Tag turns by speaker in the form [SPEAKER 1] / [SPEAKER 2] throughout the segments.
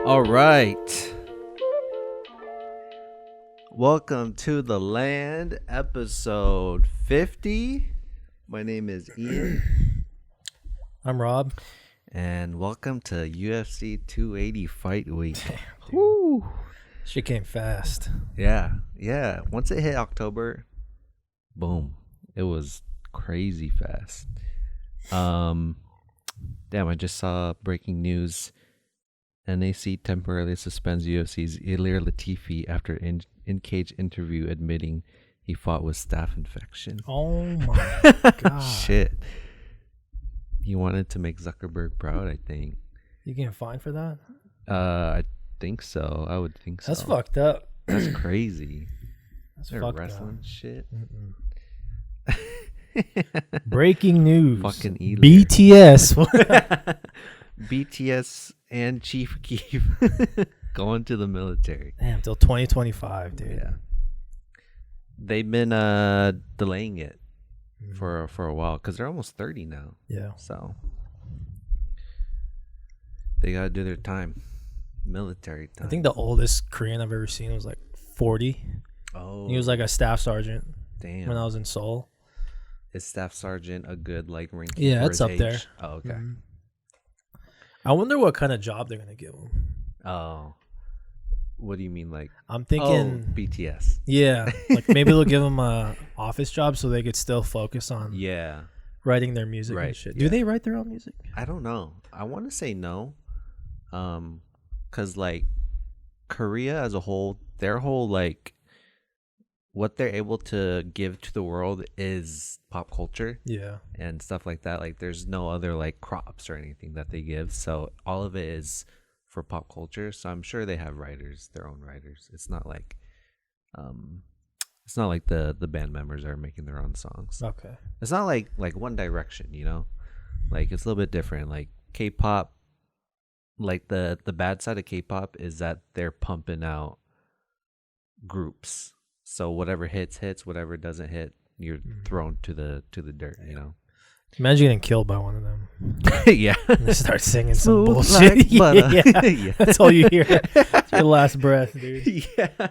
[SPEAKER 1] All right. Welcome to the land, episode 50. My name is Ian.
[SPEAKER 2] I'm Rob.
[SPEAKER 1] And welcome to UFC 280 Fight Week.
[SPEAKER 2] Woo! Shit came fast.
[SPEAKER 1] Yeah. Once it hit October, boom. It was crazy fast. Damn, I just saw breaking news. NAC temporarily suspends UFC's Ilir Latifi after in-cage interview admitting he fought with staph infection.
[SPEAKER 2] Oh my god.
[SPEAKER 1] Shit. He wanted to make Zuckerberg proud, I think.
[SPEAKER 2] You getting fined for that?
[SPEAKER 1] I think so. I would think so.
[SPEAKER 2] That's fucked up.
[SPEAKER 1] That's crazy.
[SPEAKER 2] That's
[SPEAKER 1] fucked wrestling up. Shit.
[SPEAKER 2] Breaking news.
[SPEAKER 1] Fucking Ilir.
[SPEAKER 2] BTS.
[SPEAKER 1] BTS and Chief Keef going to the military.
[SPEAKER 2] Damn, till 2025, dude.
[SPEAKER 1] Yeah. They've been delaying it for a while because they're almost 30 now.
[SPEAKER 2] Yeah.
[SPEAKER 1] So they gotta do their time. Military time.
[SPEAKER 2] I think the oldest Korean I've ever seen was like 40.
[SPEAKER 1] Oh.
[SPEAKER 2] He was like a staff sergeant.
[SPEAKER 1] Damn.
[SPEAKER 2] When I was in Seoul.
[SPEAKER 1] Is staff sergeant a good like rank?
[SPEAKER 2] Yeah,
[SPEAKER 1] for
[SPEAKER 2] it's
[SPEAKER 1] his
[SPEAKER 2] up
[SPEAKER 1] age?
[SPEAKER 2] there.
[SPEAKER 1] Oh, okay.
[SPEAKER 2] Mm-hmm. I wonder what kind of job they're gonna give him.
[SPEAKER 1] Oh. What do you mean, like?
[SPEAKER 2] I'm thinking
[SPEAKER 1] BTS.
[SPEAKER 2] Yeah, like maybe they'll give them a office job so they could still focus on writing their music and shit. Do they write their own music?
[SPEAKER 1] I don't know. I want to say no, because like Korea as a whole, their whole like what they're able to give to the world is pop culture, and stuff like that. Like there's no other like crops or anything that they give, so all of it is for pop culture. So I'm sure they have writers, their own writers. It's not like the band members are making their own songs.
[SPEAKER 2] Okay.
[SPEAKER 1] It's not like One Direction, you know? Like it's a little bit different. Like K-pop, like the bad side of K-pop is that they're pumping out groups. So whatever hits, whatever doesn't hit, you're thrown to the dirt, you know?
[SPEAKER 2] Imagine getting killed by one of them.
[SPEAKER 1] Yeah.
[SPEAKER 2] And they start singing some
[SPEAKER 1] Smooth
[SPEAKER 2] bullshit.
[SPEAKER 1] like butter.
[SPEAKER 2] Yeah. That's all you hear. It's your last breath, dude.
[SPEAKER 1] Yeah.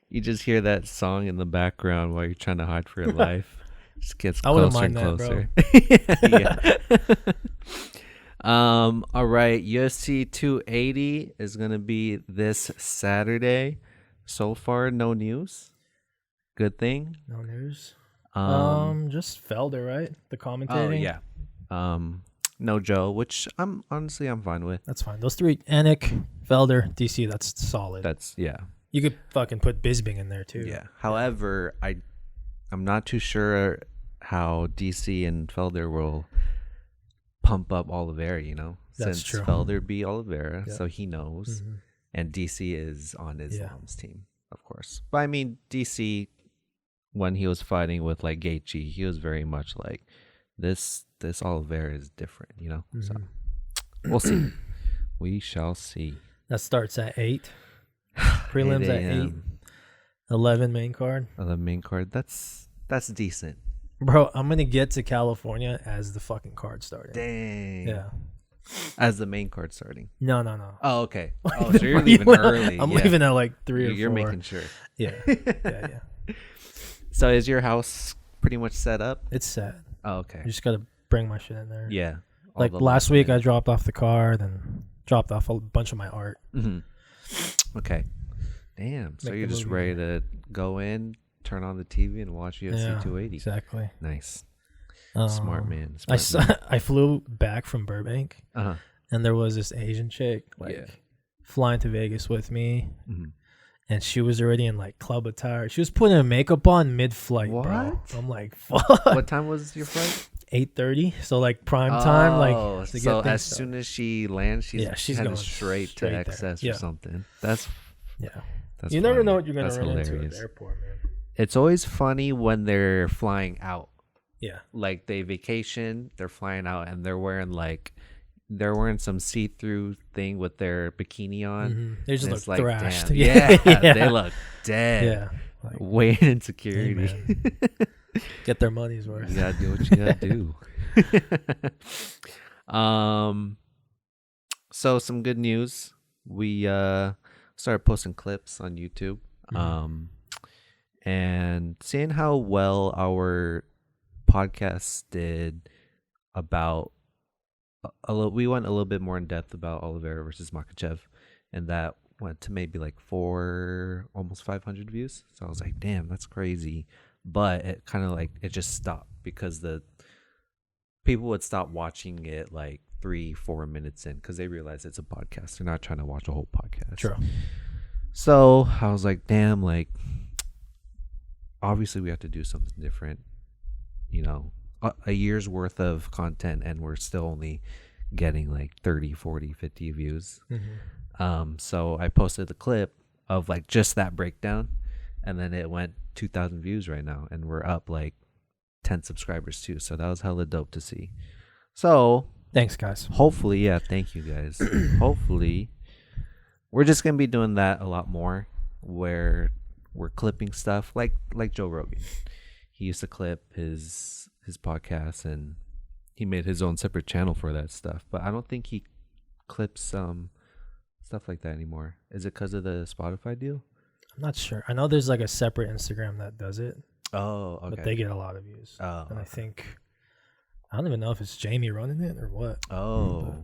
[SPEAKER 1] You just hear that song in the background while you're trying to hide for your life. Just gets closer and closer. Yeah. All right. UFC 280 is gonna be this Saturday. So far, no news. Good thing.
[SPEAKER 2] No news. Just Felder, right? The commentating.
[SPEAKER 1] Oh yeah. No Joe, which I'm fine with.
[SPEAKER 2] That's fine. Those three: Anik, Felder, DC. That's solid.
[SPEAKER 1] That's
[SPEAKER 2] You could fucking put Bisping in there too.
[SPEAKER 1] Yeah. However, I'm not too sure how DC and Felder will pump up Oliveira. You know,
[SPEAKER 2] that's
[SPEAKER 1] since
[SPEAKER 2] true.
[SPEAKER 1] Felder beat Oliveira, so he knows, and DC is on his mom's team, of course. But I mean, DC, when he was fighting with like Gaethje, he was very much like this Oliveira is different, you know. So we'll see. We shall see.
[SPEAKER 2] That starts at 8. Prelims at 8. 11 main card.
[SPEAKER 1] 11 main card. That's decent.
[SPEAKER 2] Bro, I'm gonna get to California as the fucking card starting.
[SPEAKER 1] Dang.
[SPEAKER 2] Yeah.
[SPEAKER 1] As the main card starting.
[SPEAKER 2] No.
[SPEAKER 1] Oh, okay. Oh, so you're leaving early.
[SPEAKER 2] I'm leaving at like 3 or 4.
[SPEAKER 1] You're making sure.
[SPEAKER 2] Yeah.
[SPEAKER 1] So is your house pretty much set up?
[SPEAKER 2] It's set.
[SPEAKER 1] Oh, okay.
[SPEAKER 2] I just gotta bring my shit in there.
[SPEAKER 1] Yeah.
[SPEAKER 2] Like last week, I dropped off the car, then dropped off a bunch of my art.
[SPEAKER 1] Okay. Damn. So you're just ready to go in, turn on the TV, and watch UFC 280.
[SPEAKER 2] Exactly.
[SPEAKER 1] Nice. Smart man.
[SPEAKER 2] I flew back from Burbank, and there was this Asian chick flying to Vegas with me, and she was already in like club attire. She was putting her makeup on mid-flight, bro. I'm like, fuck.
[SPEAKER 1] What time was your flight?
[SPEAKER 2] 8:30. So like prime time. Like
[SPEAKER 1] so as soon as she lands, she's going straight to excess or something. That's
[SPEAKER 2] you never know what you're gonna run into at the airport, man.
[SPEAKER 1] It's always funny when they're flying out.
[SPEAKER 2] Yeah.
[SPEAKER 1] Like they vacation, they're flying out, and they're wearing some see-through thing with their bikini on.
[SPEAKER 2] They just look like, thrashed.
[SPEAKER 1] Yeah, they look dead.
[SPEAKER 2] Yeah.
[SPEAKER 1] Like, waiting in security.
[SPEAKER 2] Hey, Get their money's worth.
[SPEAKER 1] You gotta do what you gotta do. So some good news. We started posting clips on YouTube. And seeing how well our podcast did about we went a little bit more in depth about Oliveira versus Makhachev, and that went to maybe like almost 500 views. So I was like, damn, that's crazy. But it kind of like it just stopped because the people would stop watching it like 3-4 minutes in because they realize it's a podcast. They're not trying to watch a whole podcast.
[SPEAKER 2] True.
[SPEAKER 1] So I was like, damn, like obviously we have to do something different. You know, a year's worth of content and we're still only getting like 30, 40, 50 views. So I posted the clip of like just that breakdown, and then it went 2,000 views right now, and we're up like 10 subscribers too. So that was hella dope to see. So
[SPEAKER 2] thanks, guys.
[SPEAKER 1] Hopefully, yeah, thank you guys. Hopefully we're just gonna be doing that a lot more, where we're clipping stuff like Joe Rogan. He used to clip his podcast, and he made his own separate channel for that stuff. But I don't think he clips stuff like that anymore. Is it because of the Spotify deal?
[SPEAKER 2] I'm not sure. I know there's like a separate Instagram that does it.
[SPEAKER 1] Oh, okay.
[SPEAKER 2] But they get a lot of views.
[SPEAKER 1] Oh,
[SPEAKER 2] and I think I don't even know if it's Jamie running it or what.
[SPEAKER 1] Oh,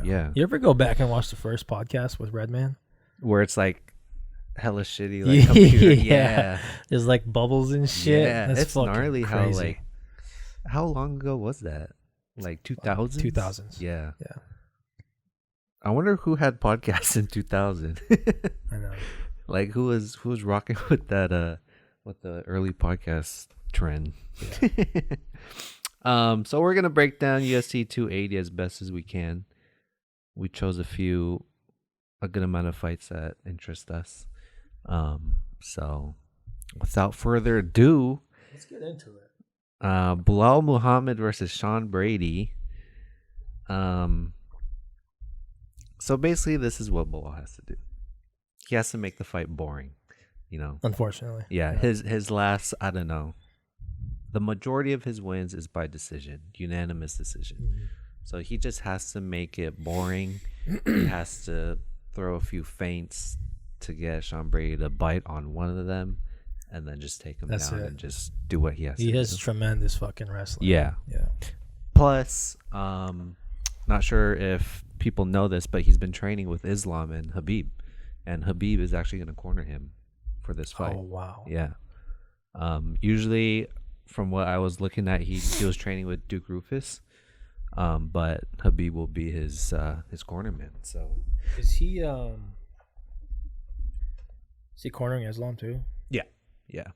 [SPEAKER 1] yeah.
[SPEAKER 2] You ever go back and watch the first podcast with Redman?
[SPEAKER 1] Where it's like hella shitty, like computer. Yeah.
[SPEAKER 2] There's like bubbles and shit.
[SPEAKER 1] Yeah,
[SPEAKER 2] That's
[SPEAKER 1] it's gnarly
[SPEAKER 2] crazy.
[SPEAKER 1] How long ago was that? Like 2000s?
[SPEAKER 2] 2000s.
[SPEAKER 1] Yeah. I wonder who had podcasts in 2000.
[SPEAKER 2] I know.
[SPEAKER 1] Like who was rocking with that with the early podcast trend. Yeah. So we're gonna break down UFC 280 as best as we can. We chose a good amount of fights that interest us. So without further ado,
[SPEAKER 2] let's get into it.
[SPEAKER 1] Bilal Muhammad versus Sean Brady. So basically this is what Bilal has to do. He has to make the fight boring, you know.
[SPEAKER 2] Unfortunately.
[SPEAKER 1] Yeah. His last, I don't know. The majority of his wins is by decision, unanimous decision. So he just has to make it boring. He has to throw a few feints to get Sean Brady to bite on one of them, and then just take him down and just do what he has to do.
[SPEAKER 2] He has tremendous fucking wrestling.
[SPEAKER 1] Yeah. Plus, not sure if people know this, but he's been training with Islam and Habib, and Habib is actually going to corner him for this fight.
[SPEAKER 2] Oh, wow.
[SPEAKER 1] Yeah. Usually, from what I was looking at, he was training with Duke Rufus, but Habib will be his cornerman. So
[SPEAKER 2] is he cornering Islam too?
[SPEAKER 1] Yeah.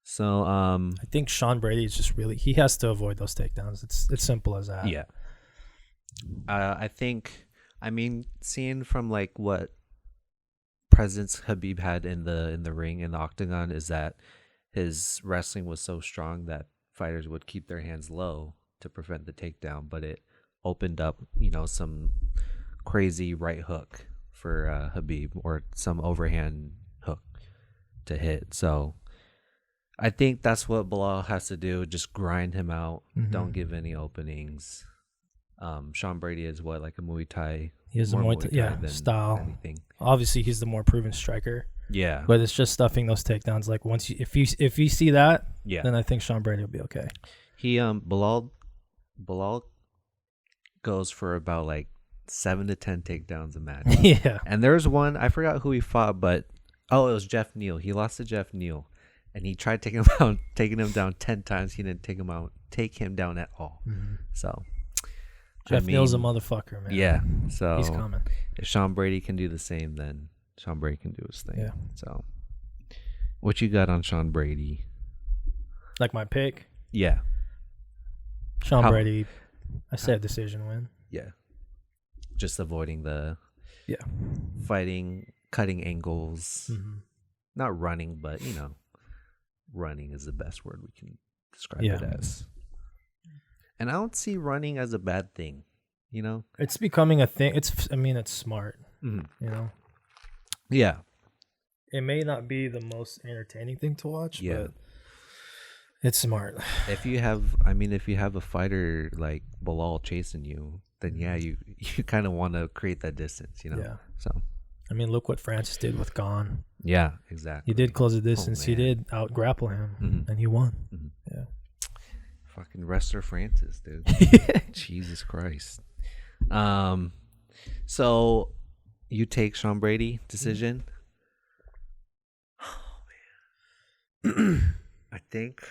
[SPEAKER 1] So
[SPEAKER 2] I think Sean Brady is just he has to avoid those takedowns. It's simple as that.
[SPEAKER 1] Yeah. I think, seeing from like what presence Habib had in the ring, in the octagon, is that his wrestling was so strong that fighters would keep their hands low to prevent the takedown, but it opened up, some crazy right hook for Habib, or some overhand hook to hit. So I think that's what Bilal has to do. Just grind him out. Don't give any openings. Sean Brady is like a Muay Thai.
[SPEAKER 2] He has a Muay Thai style. Anything. Obviously, he's the more proven striker.
[SPEAKER 1] Yeah.
[SPEAKER 2] But it's just stuffing those takedowns. Like if you see that, then I think Sean Brady will be okay.
[SPEAKER 1] He Bilal goes for about like 7 to 10 takedowns a match.
[SPEAKER 2] Yeah.
[SPEAKER 1] And there's one, I forgot who he fought, but it was Jeff Neal. He lost to Jeff Neal, and he tried taking him down 10 times. He didn't take him down at all. So
[SPEAKER 2] Jeff Neal's a motherfucker, man.
[SPEAKER 1] Yeah. So
[SPEAKER 2] he's coming.
[SPEAKER 1] If Sean Brady can do the same, then Sean Brady can do his thing.
[SPEAKER 2] Yeah.
[SPEAKER 1] So what you got on Sean Brady?
[SPEAKER 2] Like my pick?
[SPEAKER 1] Yeah.
[SPEAKER 2] Sean Brady, I said decision win.
[SPEAKER 1] Yeah. Just avoiding the fighting, cutting angles. Not running, but running is the best word we can describe it as. And I don't see running as a bad thing,
[SPEAKER 2] It's becoming a thing. It's smart,
[SPEAKER 1] Yeah.
[SPEAKER 2] It may not be the most entertaining thing to watch, but It's smart.
[SPEAKER 1] If you have a fighter like Bilal chasing you, then yeah, you kind of want to create that distance,
[SPEAKER 2] Yeah.
[SPEAKER 1] So,
[SPEAKER 2] I mean, look what Francis did with Gon.
[SPEAKER 1] yeah, exactly.
[SPEAKER 2] He did close the distance. He did out grapple him, and he won. Yeah.
[SPEAKER 1] Fucking wrestler Francis, dude. Jesus Christ. So you take Sean Brady decision? Oh man. I think.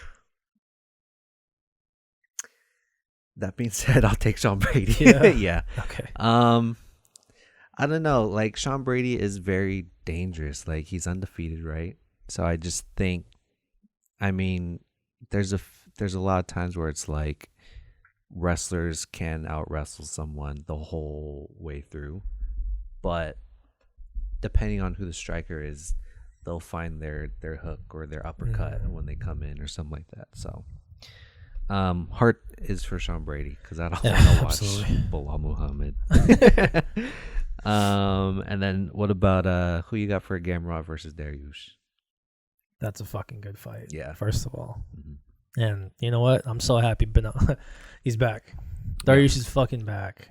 [SPEAKER 1] That being said, I'll take Sean Brady. Yeah.
[SPEAKER 2] Okay.
[SPEAKER 1] I don't know. Like, Sean Brady is very dangerous. Like, he's undefeated, right? So I just think, I mean, there's a lot of times where it's like wrestlers can out wrestle someone the whole way through, but depending on who the striker is, they'll find their hook or their uppercut when they come in or something like that. So. Heart is for Sean Brady because I don't want to watch Bilal Muhammad. And then what about who you got for Gamrot versus Dariush?
[SPEAKER 2] That's a fucking good fight.
[SPEAKER 1] Yeah.
[SPEAKER 2] First of all, and you know what? I'm so happy, but he's back. Dariush is fucking back.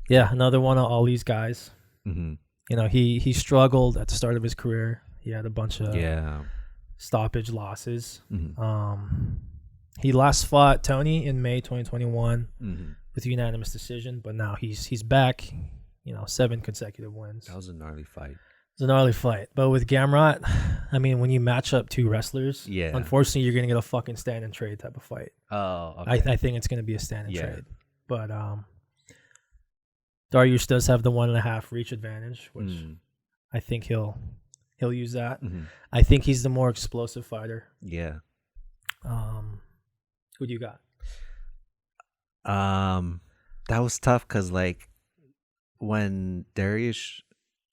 [SPEAKER 2] Yeah, another one of all these guys. You know, he struggled at the start of his career. He had a bunch of stoppage losses. He last fought Tony in May 2021 with a unanimous decision, but now he's back. You know, 7 consecutive wins.
[SPEAKER 1] That was a gnarly fight.
[SPEAKER 2] It's a gnarly fight. But with Gamrot, I mean, when you match up 2 wrestlers, unfortunately, you're going to get a fucking stand and trade type of fight.
[SPEAKER 1] Oh, okay.
[SPEAKER 2] I think it's going to be a stand and trade. But Dariush does have the 1.5 reach advantage, which I think he'll use that. I think he's the more explosive fighter.
[SPEAKER 1] Yeah.
[SPEAKER 2] Who do you got?
[SPEAKER 1] That was tough because like when Dariush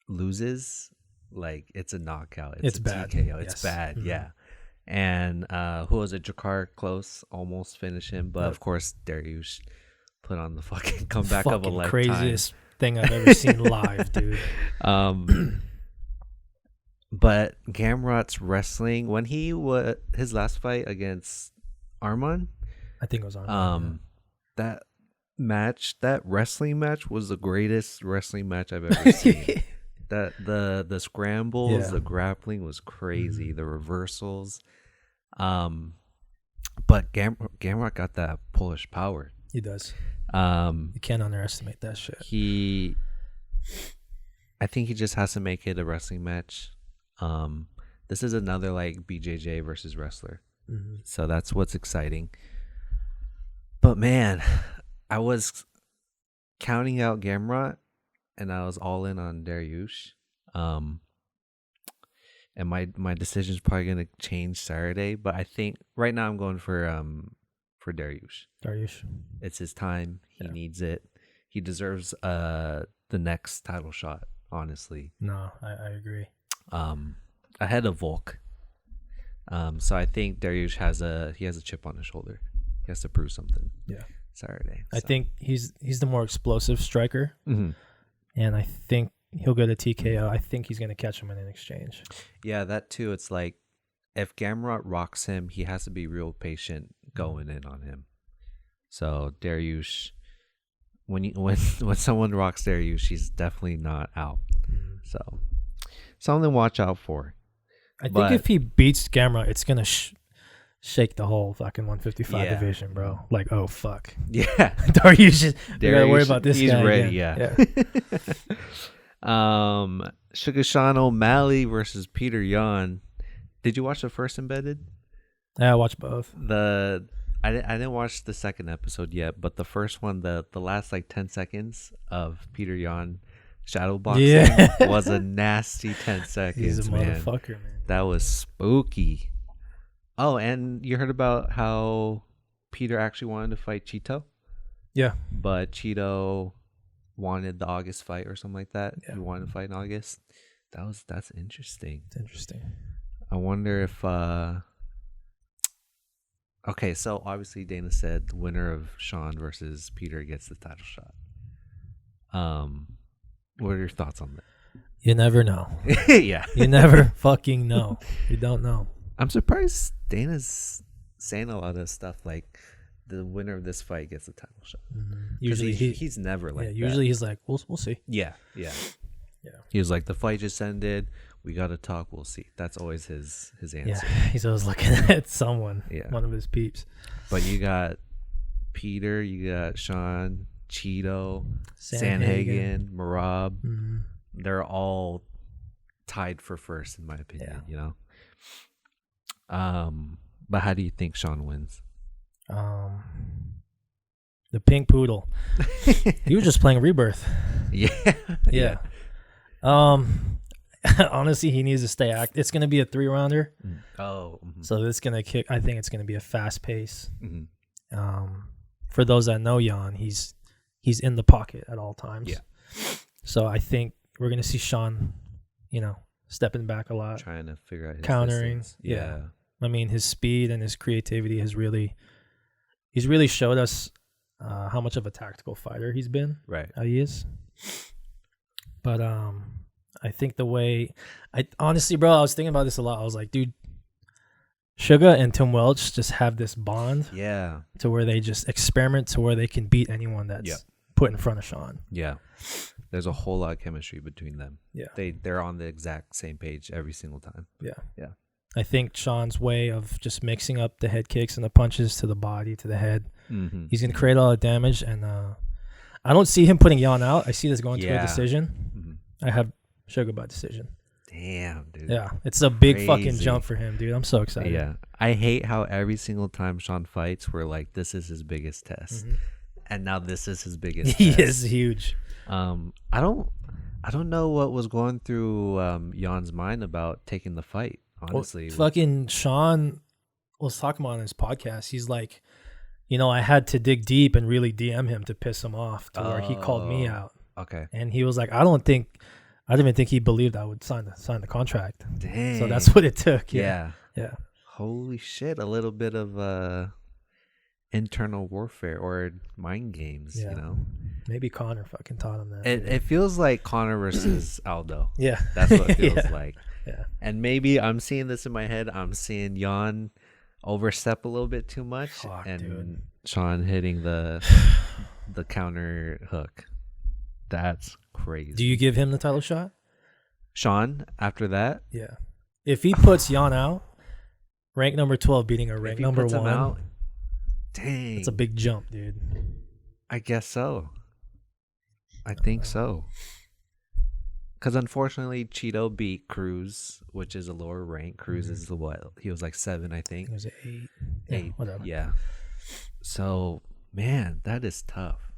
[SPEAKER 1] loses, like it's a knockout. It's a
[SPEAKER 2] bad.
[SPEAKER 1] TKO. It's bad. Yeah. And who was it? Jakar Close almost finished him, but of course Dariush put on the fucking comeback of a lifetime.
[SPEAKER 2] Craziest thing I've ever seen live, dude.
[SPEAKER 1] But Gamrot's wrestling when he was his last fight against Arman.
[SPEAKER 2] I think it was Arman.
[SPEAKER 1] That match, that wrestling match, was the greatest wrestling match I've ever seen. That the scrambles, the grappling was crazy. The reversals. But Gamrot got that Polish power.
[SPEAKER 2] He does. You can't underestimate that shit.
[SPEAKER 1] I think he just has to make it a wrestling match. This is another like BJJ versus wrestler. So that's what's exciting. But man, I was counting out Gamrot and I was all in on Dariush. And my decision's probably gonna change Saturday, but I think right now I'm going for Dariush. It's his time. He needs it. He deserves the next title shot, honestly.
[SPEAKER 2] No, I agree.
[SPEAKER 1] Ahead of Volk. So I think Dariush has a chip on his shoulder. He has to prove something.
[SPEAKER 2] Yeah.
[SPEAKER 1] Saturday.
[SPEAKER 2] I think he's the more explosive striker. And I think he'll get a TKO. I think he's going to catch him in an exchange.
[SPEAKER 1] Yeah, that too. It's like if Gamrot rocks him, he has to be real patient going in on him. So Dariush, when someone rocks Dariush, he's definitely not out. So something to watch out for.
[SPEAKER 2] I think if he beats Gamrot, it's going to shake the whole fucking 155 division, bro. Like, oh, fuck.
[SPEAKER 1] Yeah.
[SPEAKER 2] Dariush, you gotta worry about this
[SPEAKER 1] he's
[SPEAKER 2] guy.
[SPEAKER 1] He's ready, yeah. Sugar Sean O'Malley versus Peter Yan. Did you watch the first Embedded?
[SPEAKER 2] Yeah, I watched both.
[SPEAKER 1] I didn't watch the second episode yet, but the first one, the last like 10 seconds of Peter Yan shadowboxing was a nasty 10 seconds.
[SPEAKER 2] He's a motherfucker, man.
[SPEAKER 1] That was spooky. Oh, and you heard about how Peter actually wanted to fight Cheeto?
[SPEAKER 2] Yeah.
[SPEAKER 1] But Cheeto wanted the August fight or something like that.
[SPEAKER 2] Yeah.
[SPEAKER 1] He wanted to fight in August. That's interesting.
[SPEAKER 2] It's interesting.
[SPEAKER 1] I wonder if okay, so obviously Dana said the winner of Sean versus Peter gets the title shot. What are your thoughts on that?
[SPEAKER 2] You never know.
[SPEAKER 1] Yeah.
[SPEAKER 2] You never fucking know. You don't know.
[SPEAKER 1] I'm surprised Dana's saying a lot of stuff like the winner of this fight gets a title shot.
[SPEAKER 2] Usually
[SPEAKER 1] he's never like
[SPEAKER 2] usually
[SPEAKER 1] that.
[SPEAKER 2] he's like, we'll see.
[SPEAKER 1] Yeah. He was like, the fight just ended. We got to talk. We'll see. That's always his answer.
[SPEAKER 2] Yeah, he's always looking at someone. Yeah, one of his peeps.
[SPEAKER 1] But you got Peter, you got Sean, Cheeto, Sanhagen, Marab. They're all tied for first, in my opinion. You know. But how do you think Sean wins?
[SPEAKER 2] The pink poodle. He was just playing Rebirth. Yeah. Honestly, he needs to stay active. It's gonna be a 3-rounder. So it's gonna kick. I think it's gonna be a fast pace. For those that know Jan, he's in the pocket at all times. Yeah. So I think we're gonna see Sean, stepping back a lot,
[SPEAKER 1] trying to figure out his
[SPEAKER 2] countering. Yeah. I mean, his speed and his creativity he's really showed us how much of a tactical fighter he's been.
[SPEAKER 1] Right.
[SPEAKER 2] He is. But I think the way honestly, bro, I was thinking about this a lot. I was like, dude, Sugar and Tim Welch just have this bond.
[SPEAKER 1] Yeah.
[SPEAKER 2] To where they just experiment to where they can beat anyone that's put in front of Sean.
[SPEAKER 1] Yeah. There's a whole lot of chemistry between them.
[SPEAKER 2] Yeah.
[SPEAKER 1] They're on the exact same page every single time.
[SPEAKER 2] Yeah.
[SPEAKER 1] Yeah.
[SPEAKER 2] I think Sean's way of just mixing up the head kicks and the punches to the body, to the head, he's going to create a lot of damage. And I don't see him putting Jan out. I see this going to a decision. I have Sugar by decision.
[SPEAKER 1] Damn, dude.
[SPEAKER 2] Yeah, it's a big fucking jump for him, dude. I'm so excited.
[SPEAKER 1] Yeah. I hate how every single time Sean fights, we're like, this is his biggest test. And now this is his biggest
[SPEAKER 2] He
[SPEAKER 1] test.
[SPEAKER 2] is huge.
[SPEAKER 1] I don't know what was going through Jan's mind about taking the fight, honestly.
[SPEAKER 2] Fucking Sean was talking about on his podcast. He's like, I had to dig deep and really DM him to piss him off to where he called me out.
[SPEAKER 1] Okay.
[SPEAKER 2] And he was like, I didn't even think he believed I would sign the contract.
[SPEAKER 1] Dang.
[SPEAKER 2] So that's what it took.
[SPEAKER 1] Yeah.
[SPEAKER 2] Yeah.
[SPEAKER 1] Holy shit. A little bit of internal warfare or mind games,
[SPEAKER 2] Maybe Connor fucking taught him that.
[SPEAKER 1] It feels like Connor versus Aldo.
[SPEAKER 2] Yeah.
[SPEAKER 1] That's what it feels like.
[SPEAKER 2] Yeah.
[SPEAKER 1] And maybe I'm seeing this in my head. I'm seeing Jan overstep a little bit too much.
[SPEAKER 2] Dude.
[SPEAKER 1] Sean hitting the counter hook. That's crazy.
[SPEAKER 2] Do you give him the title shot?
[SPEAKER 1] Sean, after that?
[SPEAKER 2] Yeah. If he puts Jan out, rank number 12 beating a rank number 1.
[SPEAKER 1] Out, dang.
[SPEAKER 2] It's a big jump, dude.
[SPEAKER 1] I guess so. I think so. Because unfortunately, Cheeto beat Cruz, which is a lower rank. Cruz is he was like 7, I think.
[SPEAKER 2] It was 8.
[SPEAKER 1] 8.
[SPEAKER 2] Whatever.
[SPEAKER 1] Yeah. So, man, that is tough.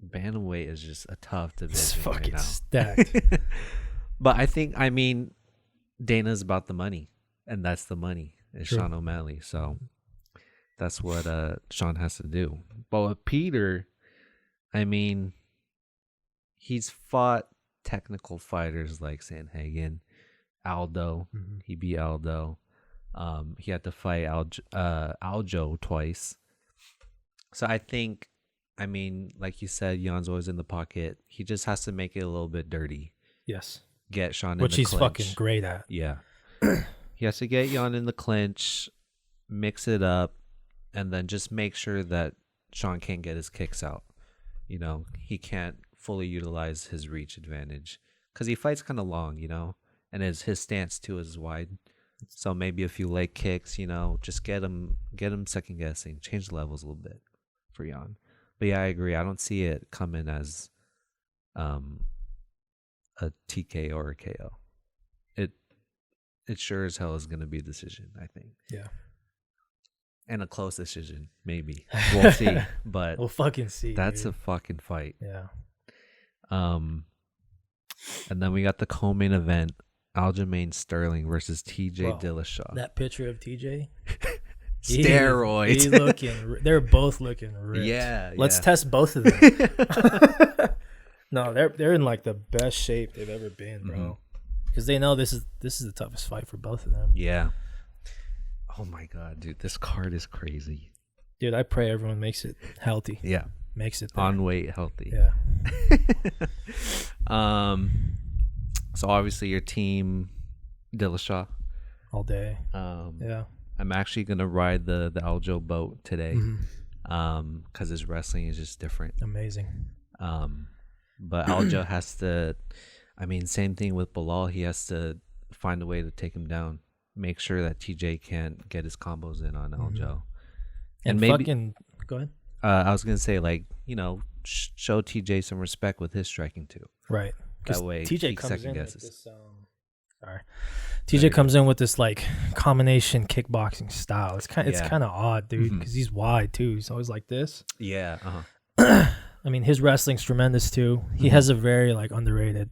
[SPEAKER 1] Bantamweight is just a tough division.
[SPEAKER 2] It's fucking
[SPEAKER 1] right now.
[SPEAKER 2] stacked.
[SPEAKER 1] But I mean, Dana's about the money, and that's the money. It's Sean O'Malley, so that's what Sean has to do. But with Peter, I mean, he's fought technical fighters like Sanhagen, Aldo. He beat Aldo. He had to fight Aljo twice. So I mean, like you said, Jan's always in the pocket. He just has to make it a little bit dirty.
[SPEAKER 2] Yes.
[SPEAKER 1] Get Sean in the clinch.
[SPEAKER 2] Which he's fucking great at.
[SPEAKER 1] Yeah. He has to get Jan in the clinch, mix it up, and then just make sure that Sean can't get his kicks out. He can't fully utilize his reach advantage because he fights kind of long, and his stance too is wide. So maybe a few leg kicks, just get him second guessing, change the levels a little bit for Jan. But yeah, I agree. I don't see it coming as a TK or a KO. It sure as hell is going to be a decision, I think.
[SPEAKER 2] Yeah.
[SPEAKER 1] And a close decision, maybe. We'll see. But
[SPEAKER 2] we'll fucking see.
[SPEAKER 1] That's a fucking fight.
[SPEAKER 2] Yeah.
[SPEAKER 1] And then we got the co-main event, Aljamain Sterling versus TJ Dillashaw.
[SPEAKER 2] That picture of TJ?
[SPEAKER 1] Steroids.
[SPEAKER 2] They're both looking ripped.
[SPEAKER 1] Yeah.
[SPEAKER 2] Let's test both of them. No, they're in like the best shape they've ever been, bro. Because they know this is the toughest fight for both of them.
[SPEAKER 1] Yeah. Oh my god, dude, this card is crazy.
[SPEAKER 2] Dude, I pray everyone makes it healthy.
[SPEAKER 1] Yeah.
[SPEAKER 2] Makes it there.
[SPEAKER 1] On weight healthy.
[SPEAKER 2] Yeah.
[SPEAKER 1] So obviously your team Dillashaw.
[SPEAKER 2] all day.
[SPEAKER 1] Yeah. I'm actually gonna ride the Aljo boat today. Because his wrestling is just different.
[SPEAKER 2] Amazing.
[SPEAKER 1] But Aljo has to. I mean, same thing with Bilal. He has to find a way to take him down. Make sure that TJ can't get his combos in on Aljo.
[SPEAKER 2] And maybe go ahead.
[SPEAKER 1] I was gonna say, like, show TJ some respect with his striking too.
[SPEAKER 2] Right.
[SPEAKER 1] That way,
[SPEAKER 2] TJ comes in
[SPEAKER 1] guesses.
[SPEAKER 2] with this. TJ comes in with this like combination kickboxing style. It's kind of odd, dude, because he's wide too. He's always like this.
[SPEAKER 1] Yeah.
[SPEAKER 2] I mean, his wrestling's tremendous too. He has a very like underrated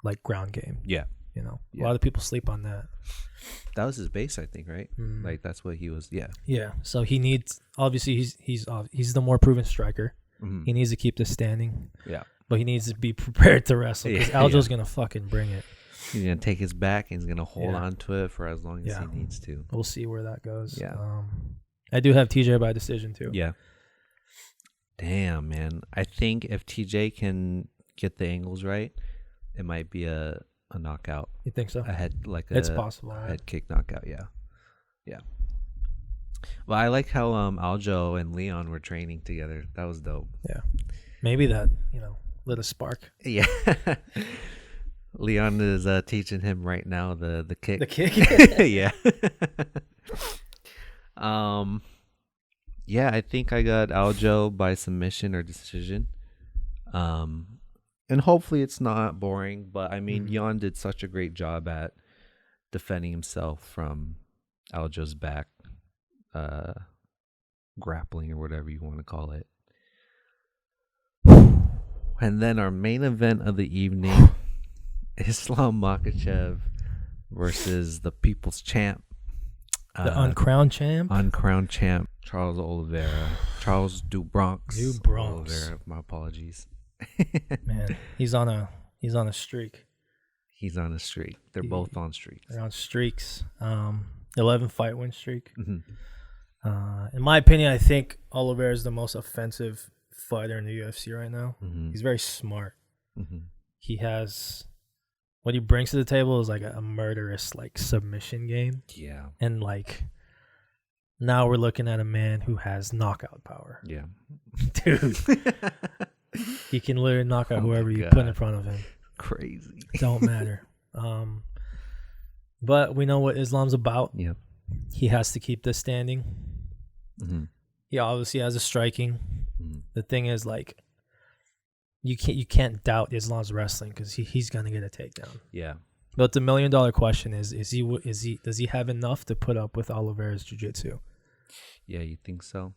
[SPEAKER 2] like ground game.
[SPEAKER 1] Yeah.
[SPEAKER 2] A lot of people sleep on that.
[SPEAKER 1] That was his base, I think, right? Like that's what he was. Yeah.
[SPEAKER 2] Yeah. So he needs, obviously he's the more proven striker. He needs to keep this standing.
[SPEAKER 1] Yeah.
[SPEAKER 2] But he needs to be prepared to wrestle because Aljo's gonna fucking bring it.
[SPEAKER 1] He's gonna take his back and he's gonna hold on to it for as long as he needs to.
[SPEAKER 2] We'll see where that goes.
[SPEAKER 1] Yeah.
[SPEAKER 2] I do have TJ by decision too.
[SPEAKER 1] Yeah. Damn, man. I think if TJ can get the angles right, it might be a knockout.
[SPEAKER 2] You think so?
[SPEAKER 1] It's
[SPEAKER 2] possible.
[SPEAKER 1] Head kick knockout. Yeah. Yeah. Well, I like how Aljo and Leon were training together. That was dope.
[SPEAKER 2] Yeah. Maybe that lit a spark.
[SPEAKER 1] Yeah. Leon is teaching him right now the kick.
[SPEAKER 2] The kick.
[SPEAKER 1] Yeah. Yeah, I think I got Aljo by submission or decision. And hopefully it's not boring, but I mean, Jan did such a great job at defending himself from Aljo's back grappling or whatever you want to call it. And then our main event of the evening, Islam Makhachev versus the People's Champ.
[SPEAKER 2] The uncrowned champ?
[SPEAKER 1] Uncrowned champ, Charles Oliveira. Charles do Bronx. Oliveira, my apologies.
[SPEAKER 2] Man, he's on a streak.
[SPEAKER 1] He's on a streak. They're both on streaks.
[SPEAKER 2] They're on streaks. 11 fight win streak. In my opinion, I think Oliveira is the most offensive fighter in the UFC right now. He's very smart. He has, what he brings to the table is like a murderous like submission game.
[SPEAKER 1] Yeah.
[SPEAKER 2] And like now we're looking at a man who has knockout power.
[SPEAKER 1] Yeah.
[SPEAKER 2] Dude. He can literally knock out whoever you put in front of him.
[SPEAKER 1] Crazy.
[SPEAKER 2] Don't matter. But we know what Islam's about.
[SPEAKER 1] Yep.
[SPEAKER 2] He has to keep this standing. He obviously has a striking. The thing is, like, you can't doubt Islam's wrestling because he's gonna get a takedown.
[SPEAKER 1] Yeah.
[SPEAKER 2] But the $1 million question is does he have enough to put up with Oliveira's jiu-jitsu?
[SPEAKER 1] Yeah, you think so?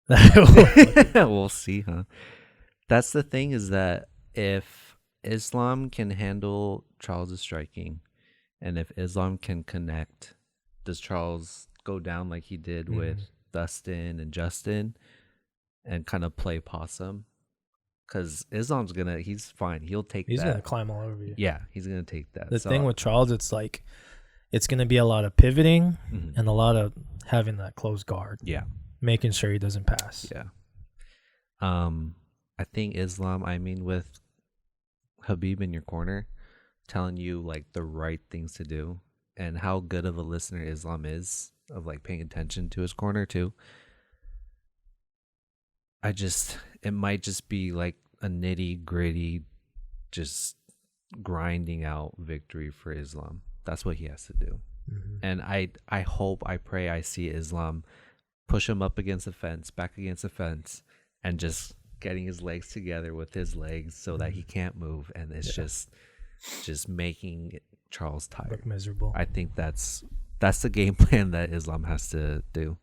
[SPEAKER 1] We'll see, huh? That's the thing, is that if Islam can handle Charles' striking, and if Islam can connect, does Charles go down like he did with Dustin and Justin and kind of play possum? Because Islam's he's fine. He'll take that.
[SPEAKER 2] He's going to climb all over you.
[SPEAKER 1] Yeah, he's going to take that.
[SPEAKER 2] The thing with Charles, it's like, it's going to be a lot of pivoting and a lot of having that close guard.
[SPEAKER 1] Yeah.
[SPEAKER 2] Making sure he doesn't pass.
[SPEAKER 1] Yeah. I think Islam, with Habib in your corner, telling you like the right things to do, and how good of a listener Islam is, of like paying attention to his corner too. It might just be like a nitty gritty, just grinding out victory for Islam. That's what he has to do. And I pray I see Islam push him up against the fence, back against the fence, and just getting his legs together with his legs so that he can't move, and it's just making Charles tired.
[SPEAKER 2] Look miserable.
[SPEAKER 1] I think that's the game plan that Islam has to do.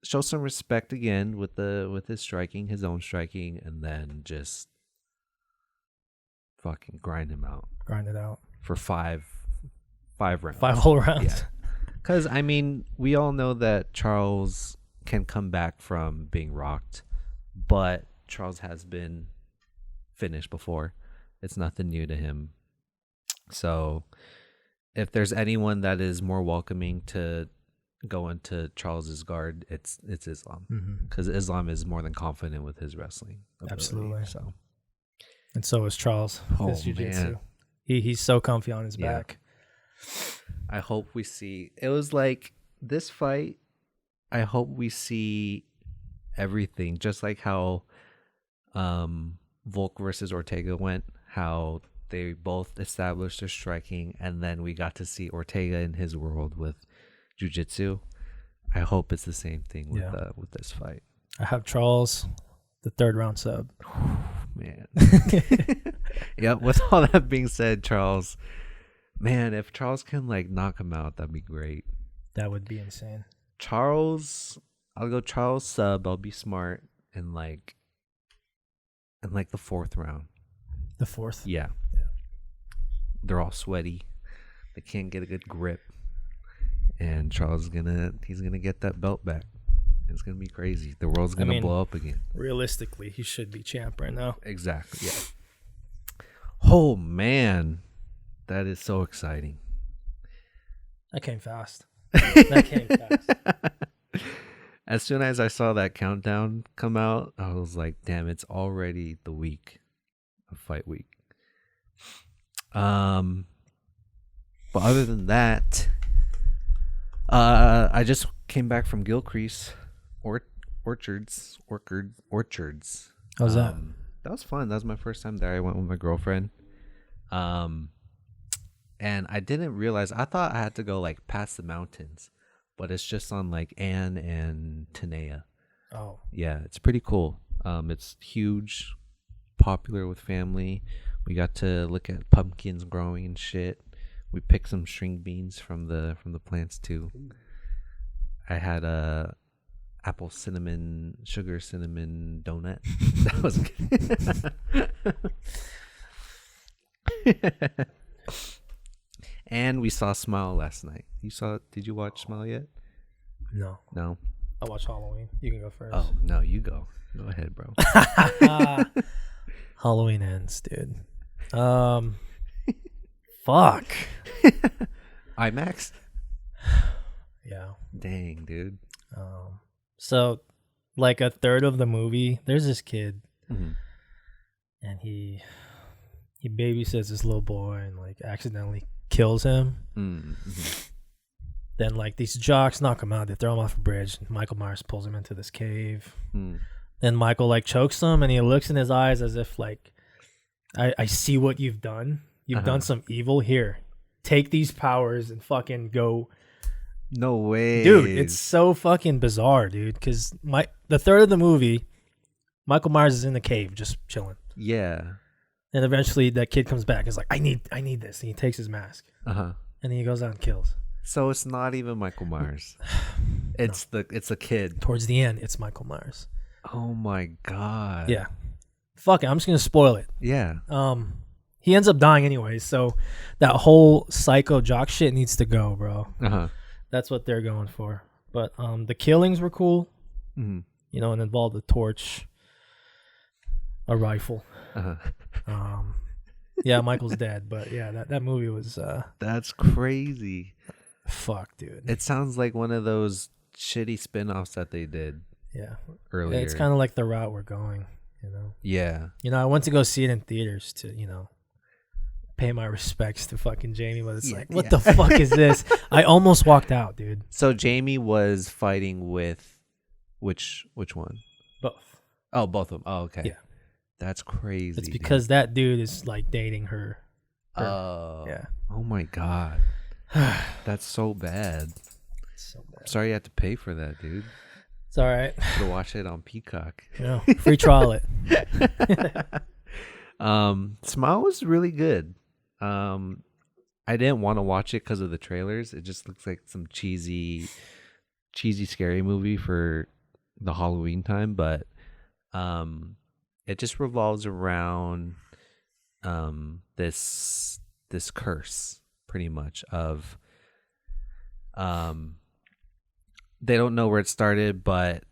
[SPEAKER 1] Show some respect again with his striking, his own striking, and then just fucking grind him out.
[SPEAKER 2] Grind it out
[SPEAKER 1] for five rounds.
[SPEAKER 2] 5 whole rounds.
[SPEAKER 1] Yeah. Because, we all know that Charles can come back from being rocked, but Charles has been finished before. It's nothing new to him. So, if there's anyone that is more welcoming to go into Charles's guard, it's Islam. Because Islam is more than confident with his wrestling ability.
[SPEAKER 2] Absolutely.
[SPEAKER 1] So,
[SPEAKER 2] and so is Charles. His jiu-jitsu.
[SPEAKER 1] Man.
[SPEAKER 2] He's so comfy on his back.
[SPEAKER 1] I hope we see. It was like this fight. I hope we see everything, just like how Volk versus Ortega went. How they both established their striking, and then we got to see Ortega in his world with jiu-jitsu. I hope it's the same thing with this fight.
[SPEAKER 2] I have Charles, the 3rd round sub.
[SPEAKER 1] Man. Yep. With all that being said, Charles, man, if Charles can like knock him out, that'd be great.
[SPEAKER 2] That would be insane.
[SPEAKER 1] Charles, I'll go Charles sub. I'll be smart in like the 4th round.
[SPEAKER 2] The 4th?
[SPEAKER 1] Yeah. They're all sweaty. They can't get a good grip. And Charles he's gonna get that belt back. It's gonna be crazy. The world's gonna blow up again.
[SPEAKER 2] Realistically, he should be champ right now.
[SPEAKER 1] Exactly. Yeah. Oh man, that is so exciting.
[SPEAKER 2] That came fast. That came fast.
[SPEAKER 1] As soon as I saw that countdown come out, I was like, "Damn, it's already the week of fight week." But other than that, I just came back from Gilcrease Orchards.
[SPEAKER 2] How's that?
[SPEAKER 1] That was fun. That was my first time there. I went with my girlfriend. And I didn't realize. I thought I had to go like past the mountains, but it's just on like Ann and Tenaya.
[SPEAKER 2] Oh,
[SPEAKER 1] yeah, it's pretty cool. It's huge, popular with family. We got to look at pumpkins growing and shit. We picked some string beans from the plants too. I had a apple sugar cinnamon donut. That was good. And we saw Smile last night. Did you watch Smile yet?
[SPEAKER 2] no.
[SPEAKER 1] I
[SPEAKER 2] watched Halloween. You can go first.
[SPEAKER 1] Oh no, you go ahead, bro.
[SPEAKER 2] Halloween ends, dude. Fuck.
[SPEAKER 1] IMAX?
[SPEAKER 2] Yeah.
[SPEAKER 1] Dang, dude.
[SPEAKER 2] So like a third of the movie, there's this kid,
[SPEAKER 1] mm-hmm.
[SPEAKER 2] and he babysits this little boy and like accidentally kills him.
[SPEAKER 1] Mm-hmm.
[SPEAKER 2] Then like these jocks knock him out. They throw him off a bridge. Michael Myers pulls him into this cave. Then Michael like chokes him, and he looks in his eyes as if like, I see what you've done. You've done some evil. Here, take these powers and fucking go.
[SPEAKER 1] No way,
[SPEAKER 2] dude. It's so fucking bizarre, dude. Because the third of the movie, Michael Myers is in the cave just chilling.
[SPEAKER 1] Yeah.
[SPEAKER 2] And eventually that kid comes back. He's like, I need this. And he takes his mask.
[SPEAKER 1] And
[SPEAKER 2] then he goes out and kills.
[SPEAKER 1] So it's not even Michael Myers. It's a kid.
[SPEAKER 2] Towards the end, it's Michael Myers.
[SPEAKER 1] Oh my god.
[SPEAKER 2] Yeah. Fuck it. I'm just gonna spoil it.
[SPEAKER 1] Yeah.
[SPEAKER 2] He ends up dying anyways, so that whole psycho jock shit needs to go, bro. That's what they're going for. But the killings were cool.
[SPEAKER 1] Mm-hmm.
[SPEAKER 2] You know, and involved a torch, a rifle. Yeah, Michael's dead, but yeah, that movie was
[SPEAKER 1] that's crazy.
[SPEAKER 2] Fuck, dude.
[SPEAKER 1] It sounds like one of those shitty spin-offs that they did.
[SPEAKER 2] Yeah.
[SPEAKER 1] Earlier.
[SPEAKER 2] It's kind of like the route we're going, you know.
[SPEAKER 1] Yeah.
[SPEAKER 2] You know, I went to go see it in theaters to, you know, pay my respects to fucking Jamie, but it's like, what the fuck is this? I almost walked out, dude.
[SPEAKER 1] So Jamie was fighting with which one?
[SPEAKER 2] Both.
[SPEAKER 1] Oh, both of them. Oh, okay.
[SPEAKER 2] Yeah.
[SPEAKER 1] That's crazy.
[SPEAKER 2] It's because that dude is like dating her.
[SPEAKER 1] Oh.
[SPEAKER 2] Yeah.
[SPEAKER 1] Oh my god. That's so bad.
[SPEAKER 2] So bad.
[SPEAKER 1] I'm sorry you had to pay for that, dude.
[SPEAKER 2] It's all right.
[SPEAKER 1] To watch it on Peacock.
[SPEAKER 2] No, free trial it.
[SPEAKER 1] Smile was really good. I didn't want to watch it because of the trailers. It just looks like some cheesy scary movie for the Halloween time, but it just revolves around this curse pretty much of they don't know where it started, but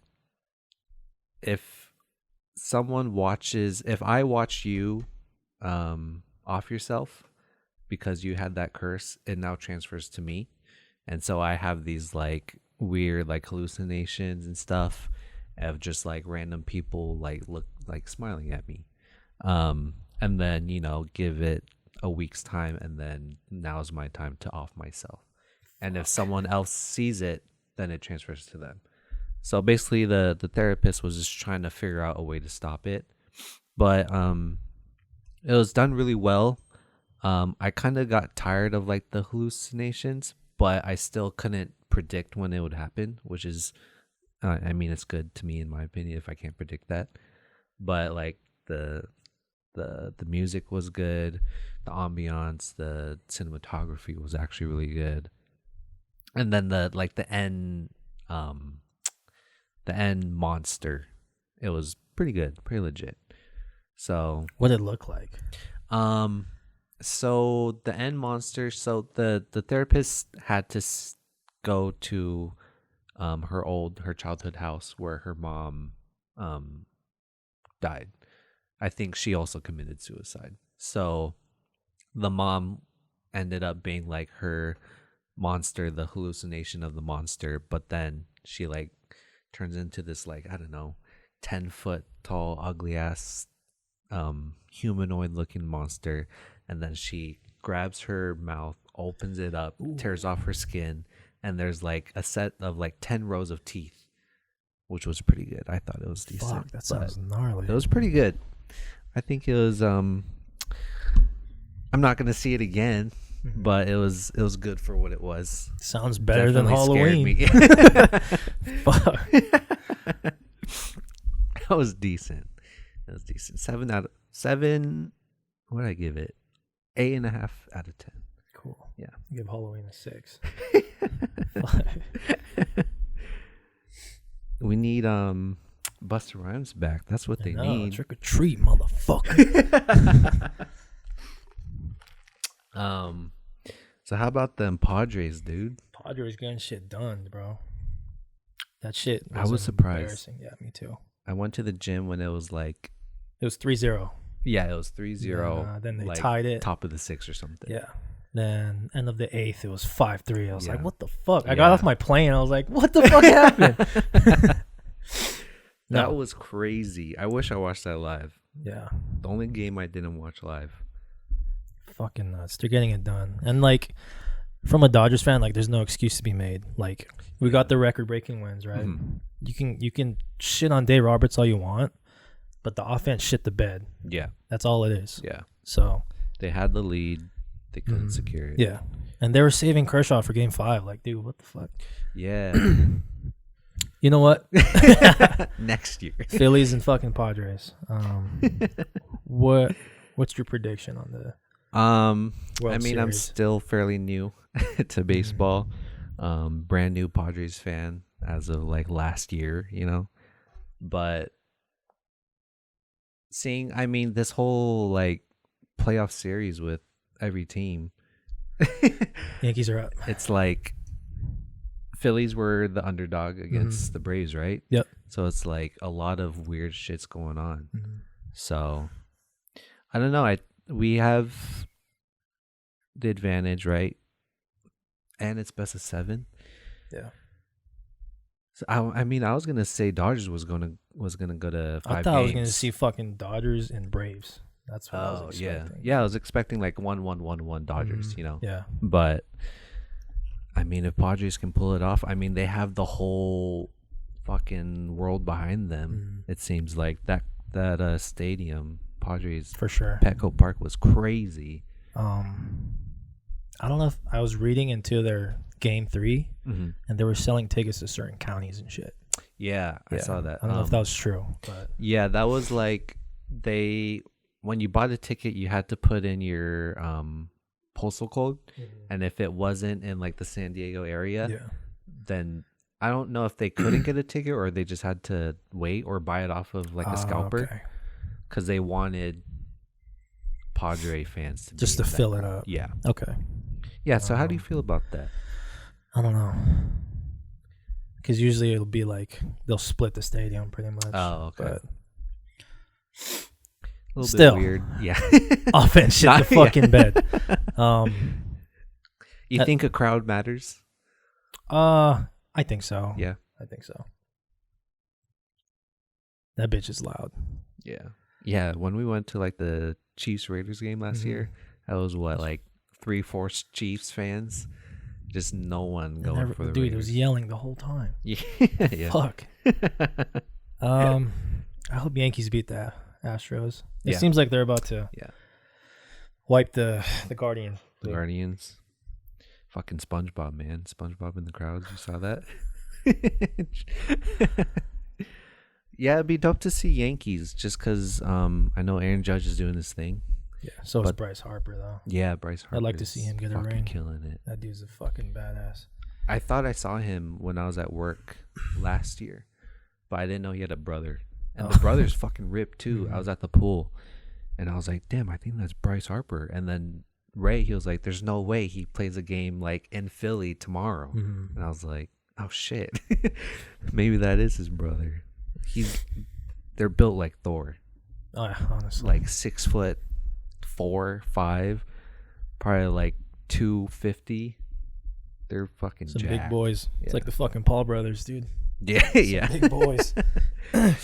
[SPEAKER 1] if I watch you off yourself because you had that curse, it now transfers to me. And so I have these like weird like hallucinations and stuff of just like random people like look like smiling at me. And then, you know, give it a week's time, and then now's my time to off myself. And if someone else sees it, then it transfers to them. So basically, the therapist was just trying to figure out a way to stop it, but it was done really well. I kind of got tired of like the hallucinations, but I still couldn't predict when it would happen, which is, I mean, it's good to me in my opinion if I can't predict that. But like the music was good, the ambiance, the cinematography was actually really good, and then the end monster, it was pretty good, pretty legit. So
[SPEAKER 2] what did it look like?
[SPEAKER 1] So the end monster, so the therapist had to go to her childhood house where her mom died. I think she also committed suicide. So the mom ended up being like her monster, the hallucination of the monster, but then she like turns into this like, I don't know, 10-foot tall ugly ass humanoid looking monster, and then she grabs her mouth, opens it up, tears off her skin, and there's like a set of like 10 rows of teeth, which was pretty good. I thought it was decent.
[SPEAKER 2] Fuck, that sounds gnarly.
[SPEAKER 1] It was pretty good. I think it was I'm not gonna see it again, but it was good for what it was.
[SPEAKER 2] Sounds better than
[SPEAKER 1] Definitely
[SPEAKER 2] Halloween.
[SPEAKER 1] scared me.
[SPEAKER 2] Fuck.
[SPEAKER 1] That was decent. 7 what did I give it? 8.5 out of 10.
[SPEAKER 2] Cool.
[SPEAKER 1] Yeah.
[SPEAKER 2] Give Halloween a 6.
[SPEAKER 1] We need Busta Rhymes back. That's what they need.
[SPEAKER 2] Trick or treat, motherfucker.
[SPEAKER 1] So how about them Padres, dude?
[SPEAKER 2] Padres getting shit done, bro. That shit
[SPEAKER 1] I was surprised.
[SPEAKER 2] Yeah, me too.
[SPEAKER 1] I went to the gym when it was like,
[SPEAKER 2] it was 3-0.
[SPEAKER 1] Yeah, it was 3-0.
[SPEAKER 2] Then they
[SPEAKER 1] like,
[SPEAKER 2] tied it.
[SPEAKER 1] Top of the 6th or something.
[SPEAKER 2] Yeah. Then end of the 8th, it was 5-3. I was like, what the fuck? I
[SPEAKER 1] Yeah.
[SPEAKER 2] got off my plane. I was like, what the fuck happened?
[SPEAKER 1] That was crazy. I wish I watched that live.
[SPEAKER 2] Yeah.
[SPEAKER 1] The only game I didn't watch live.
[SPEAKER 2] Fucking nuts. They're getting it done. And like, from a Dodgers fan, like, there's no excuse to be made. Like, we got the record-breaking wins, right? Mm-hmm. You can shit on Dave Roberts all you want, but the offense shit the bed.
[SPEAKER 1] Yeah.
[SPEAKER 2] That's all it is.
[SPEAKER 1] Yeah.
[SPEAKER 2] So
[SPEAKER 1] they had the lead. They couldn't secure it.
[SPEAKER 2] Yeah. And they were saving Kershaw for game 5. Like, dude, what the fuck?
[SPEAKER 1] Yeah.
[SPEAKER 2] You know what?
[SPEAKER 1] Next year.
[SPEAKER 2] Phillies and fucking Padres. What's your prediction on the World
[SPEAKER 1] I mean,
[SPEAKER 2] Series?
[SPEAKER 1] I'm still fairly new to baseball. Brand new Padres fan as of like last year, you know. But seeing, I mean, this whole like playoff series with every team.
[SPEAKER 2] Yankees are up.
[SPEAKER 1] It's like Phillies were the underdog against the Braves, right?
[SPEAKER 2] Yep.
[SPEAKER 1] So it's like a lot of weird shit's going on. So I don't know. We have the advantage, right? And it's best of 7.
[SPEAKER 2] Yeah.
[SPEAKER 1] So I mean, I was gonna say Dodgers was gonna go to 5
[SPEAKER 2] I thought
[SPEAKER 1] games.
[SPEAKER 2] I was gonna see fucking Dodgers and Braves. That's what I was expecting.
[SPEAKER 1] Yeah. I was expecting like 1-1-1-1 Dodgers, you know.
[SPEAKER 2] Yeah.
[SPEAKER 1] But I mean, if Padres can pull it off, I mean, they have the whole fucking world behind them. It seems like that stadium, Padres,
[SPEAKER 2] for sure.
[SPEAKER 1] Petco Park was crazy.
[SPEAKER 2] I don't know if I was reading into their game 3, and they were selling tickets to certain counties and shit.
[SPEAKER 1] Yeah, I saw that.
[SPEAKER 2] I don't know if that was true, but
[SPEAKER 1] yeah, that was like when you bought a ticket, you had to put in your postal code, and if it wasn't in like the San Diego area, then I don't know if they couldn't get a ticket or they just had to wait or buy it off of like a scalper, because they wanted Padre fans to
[SPEAKER 2] just to fill it up.
[SPEAKER 1] Yeah.
[SPEAKER 2] Okay.
[SPEAKER 1] Yeah. So how do you feel about that?
[SPEAKER 2] I don't know. Because usually it'll be like they'll split the stadium pretty much.
[SPEAKER 1] Oh, okay.
[SPEAKER 2] But
[SPEAKER 1] a little
[SPEAKER 2] still
[SPEAKER 1] bit weird. Yeah.
[SPEAKER 2] Offense shit the fucking bed.
[SPEAKER 1] You think a crowd matters?
[SPEAKER 2] I think so.
[SPEAKER 1] Yeah.
[SPEAKER 2] I think so. That bitch is loud.
[SPEAKER 1] Yeah. Yeah. When we went to like the Chiefs Raiders game last year, That was what, like 3/4 Chiefs fans? Just no one going for the
[SPEAKER 2] dude.
[SPEAKER 1] Raiders.
[SPEAKER 2] It was yelling the whole time.
[SPEAKER 1] Yeah, yeah.
[SPEAKER 2] Fuck. I hope Yankees beat the Astros. It seems like they're about to wipe the Guardians.
[SPEAKER 1] The Guardians. Fucking SpongeBob, man. SpongeBob in the crowds. You saw that? Yeah, it'd be dope to see Yankees just because I know Aaron Judge is doing this thing.
[SPEAKER 2] Yeah, so is Bryce Harper, though.
[SPEAKER 1] Yeah, Bryce Harper.
[SPEAKER 2] I'd like to see him get a ring.
[SPEAKER 1] Killing it.
[SPEAKER 2] That dude's a fucking badass.
[SPEAKER 1] I thought I saw him when I was at work last year, but I didn't know he had a brother. And the brother's fucking ripped, too.
[SPEAKER 2] Mm-hmm.
[SPEAKER 1] I was at the pool, and I was like, damn, I think that's Bryce Harper. And then Ray, he was like, there's no way he plays a game, like, in Philly tomorrow.
[SPEAKER 2] Mm-hmm.
[SPEAKER 1] And I was like, oh, shit. Maybe that is his brother. They're built like Thor.
[SPEAKER 2] Honestly.
[SPEAKER 1] Like 6'4", 5", probably like 250. They're fucking
[SPEAKER 2] some
[SPEAKER 1] jacked.
[SPEAKER 2] big boys.
[SPEAKER 1] Yeah.
[SPEAKER 2] It's like the fucking Paul brothers, dude.
[SPEAKER 1] Yeah, yeah.
[SPEAKER 2] Big boys.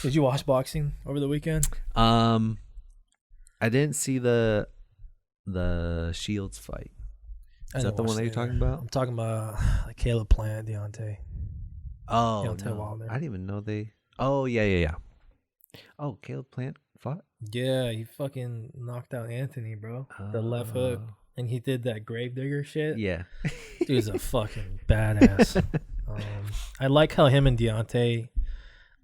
[SPEAKER 2] Did you watch boxing over the weekend?
[SPEAKER 1] I didn't see the Shields fight. Is that the one that you're talking about?
[SPEAKER 2] I'm talking about like Caleb Plant, Deontay.
[SPEAKER 1] Oh,
[SPEAKER 2] Deontay
[SPEAKER 1] no.
[SPEAKER 2] Wilder.
[SPEAKER 1] I didn't even know they. Oh, yeah. Oh, Caleb Plant fought?
[SPEAKER 2] Yeah, he fucking knocked out Anthony, bro. The left hook. And he did that gravedigger shit.
[SPEAKER 1] Yeah.
[SPEAKER 2] Dude's a fucking badass. I like how him and Deontay,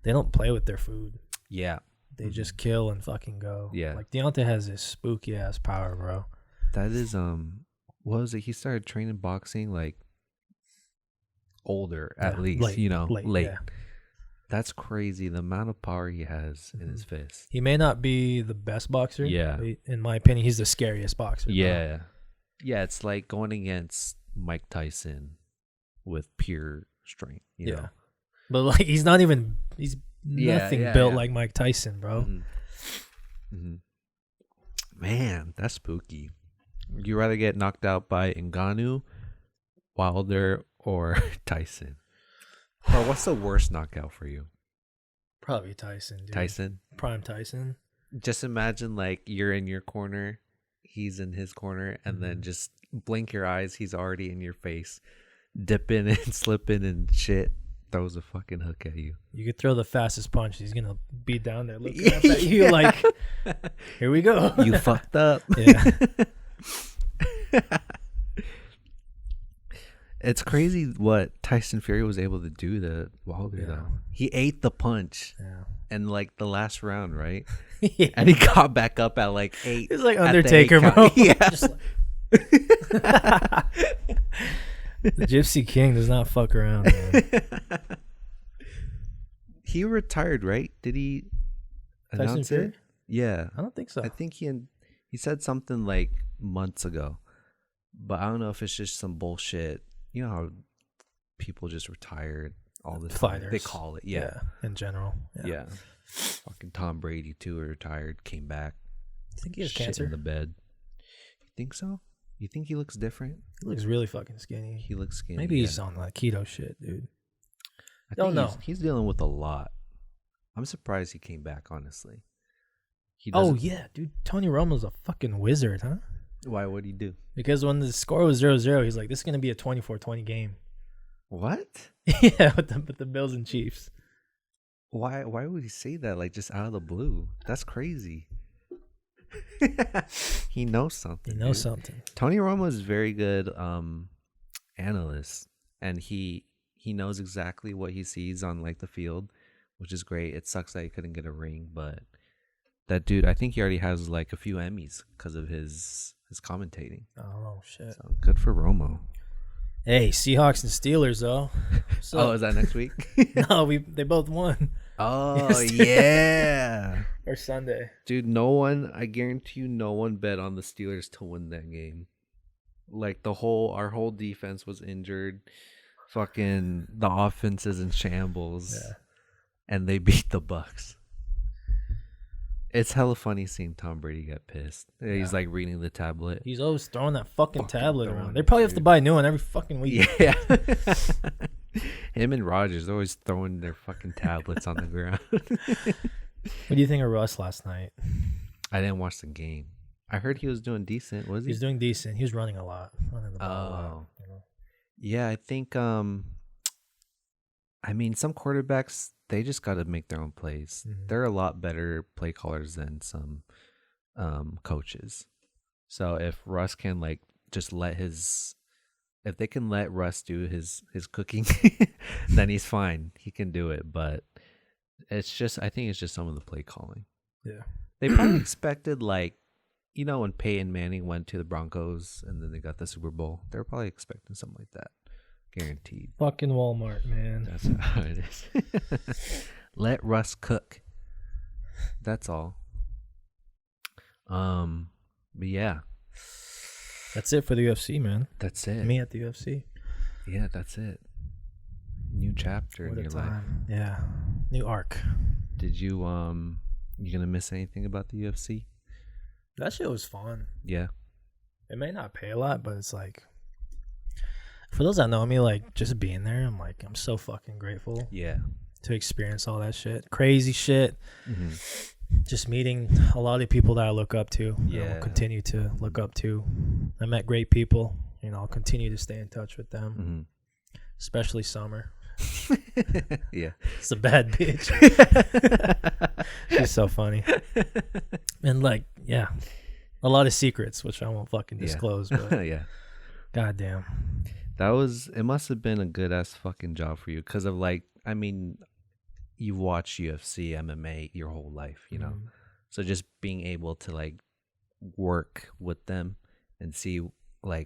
[SPEAKER 2] they don't play with their food.
[SPEAKER 1] Yeah.
[SPEAKER 2] They just kill and fucking go.
[SPEAKER 1] Yeah.
[SPEAKER 2] Like Deontay has this spooky ass power, bro.
[SPEAKER 1] That is what was it? He started training boxing like older, at least,
[SPEAKER 2] late.
[SPEAKER 1] late.
[SPEAKER 2] Yeah.
[SPEAKER 1] That's crazy. The amount of power he has in his fist.
[SPEAKER 2] He may not be the best boxer.
[SPEAKER 1] Yeah.
[SPEAKER 2] But in my opinion, he's the scariest boxer.
[SPEAKER 1] Yeah.
[SPEAKER 2] Bro.
[SPEAKER 1] Yeah, it's like going against Mike Tyson with pure strength. You know?
[SPEAKER 2] But like he's nothing built like Mike Tyson, bro.
[SPEAKER 1] Mm-hmm. Mm-hmm. Man, that's spooky. Would you rather get knocked out by Ngannou, Wilder, or Tyson? Or what's the worst knockout for you?
[SPEAKER 2] Probably Tyson, dude.
[SPEAKER 1] Tyson?
[SPEAKER 2] Prime Tyson.
[SPEAKER 1] Just imagine like you're in your corner, he's in his corner, and then just blink your eyes, he's already in your face, dipping and slipping and shit. Throws a fucking hook at you.
[SPEAKER 2] You could throw the fastest punch. He's going to be down there looking up at you like, here we go.
[SPEAKER 1] You fucked up.
[SPEAKER 2] Yeah.
[SPEAKER 1] It's crazy what Tyson Fury was able to do to Wilder, though. He ate the punch in, like, the last round, right?
[SPEAKER 2] Yeah.
[SPEAKER 1] And he got back up at, like, 8.
[SPEAKER 2] He's like Undertaker, bro.
[SPEAKER 1] Yeah.
[SPEAKER 2] The Gypsy King does not fuck around, man.
[SPEAKER 1] He retired, right? Did he announce it? Yeah.
[SPEAKER 2] I don't think so.
[SPEAKER 1] I think he said something, like, months ago. But I don't know if it's just some bullshit. You know how people just retired all the time?
[SPEAKER 2] Fighters.
[SPEAKER 1] They call it, yeah.
[SPEAKER 2] In general.
[SPEAKER 1] Yeah. Fucking Tom Brady, too, retired, came back.
[SPEAKER 2] I think he has
[SPEAKER 1] shit
[SPEAKER 2] cancer.
[SPEAKER 1] In the bed. You think so? You think he looks different?
[SPEAKER 2] He looks really fucking skinny.
[SPEAKER 1] He looks skinny.
[SPEAKER 2] Maybe he's on like keto shit, dude.
[SPEAKER 1] I don't know. He's dealing with a lot. I'm surprised he came back, honestly.
[SPEAKER 2] Oh, yeah, dude. Tony Romo's a fucking wizard, huh?
[SPEAKER 1] Why? What'd he do?
[SPEAKER 2] Because when the score was 0-0, he's like, this is going to be a 24-20 game.
[SPEAKER 1] What?
[SPEAKER 2] Yeah, with the Bills and Chiefs.
[SPEAKER 1] Why would he say that, like, just out of the blue? That's crazy. He knows something.
[SPEAKER 2] He knows something.
[SPEAKER 1] Tony Romo is a very good analyst, and he knows exactly what he sees on, like, the field, which is great. It sucks that he couldn't get a ring, but that dude, I think he already has, like, a few Emmys because of his commentating.
[SPEAKER 2] Oh, shit.
[SPEAKER 1] So good for Romo.
[SPEAKER 2] Hey, Seahawks and Steelers, though.
[SPEAKER 1] So, is that next week?
[SPEAKER 2] No, they both won.
[SPEAKER 1] Oh, yeah.
[SPEAKER 2] Or Sunday.
[SPEAKER 1] Dude, I guarantee you no one bet on the Steelers to win that game. Like, our whole defense was injured. Fucking the offense is in shambles. Yeah. And they beat the Bucks. It's hella funny seeing Tom Brady get pissed. He's like reading the tablet.
[SPEAKER 2] He's always throwing that fucking tablet around. They probably have to buy a new one every fucking week.
[SPEAKER 1] Yeah. Him and Rodgers always throwing their fucking tablets on the ground.
[SPEAKER 2] What do you think of Russ last night?
[SPEAKER 1] I didn't watch the game. I heard he was doing decent. Was he?
[SPEAKER 2] He's doing decent. He was running a lot, running the ball a lot.
[SPEAKER 1] Yeah, I think. I mean, some quarterbacks, they just got to make their own plays. Mm-hmm. They're a lot better play callers than some coaches. So if Russ can just if they can let Russ do his cooking, then he's fine. He can do it. But I think it's just some of the play calling.
[SPEAKER 2] Yeah.
[SPEAKER 1] They probably expected when Peyton Manning went to the Broncos and then they got the Super Bowl, they were probably expecting something like that. Guaranteed.
[SPEAKER 2] Fucking Walmart, man.
[SPEAKER 1] That's how it is. Let Russ cook. That's all. But yeah.
[SPEAKER 2] That's it for the UFC, man.
[SPEAKER 1] That's it.
[SPEAKER 2] Me at the UFC.
[SPEAKER 1] Yeah, that's it. New chapter in your life.
[SPEAKER 2] Yeah. New arc.
[SPEAKER 1] Did you you gonna miss anything about the UFC?
[SPEAKER 2] That shit was fun.
[SPEAKER 1] Yeah.
[SPEAKER 2] It may not pay a lot, but it's for those that know me, just being there, I'm so fucking grateful.
[SPEAKER 1] Yeah.
[SPEAKER 2] To experience all that shit. Crazy shit. Mm-hmm. Just meeting a lot of people that I look up to.
[SPEAKER 1] Yeah.
[SPEAKER 2] I'll continue to look up to. I met great people. I'll continue to stay in touch with them. Mm-hmm. Especially Summer.
[SPEAKER 1] Yeah.
[SPEAKER 2] It's a bad bitch. She's so funny. And a lot of secrets, which I won't fucking disclose. But
[SPEAKER 1] yeah.
[SPEAKER 2] Goddamn.
[SPEAKER 1] It must have been a good ass fucking job for you because of you've watched UFC, MMA your whole life, you know? Mm-hmm. So just being able to work with them and see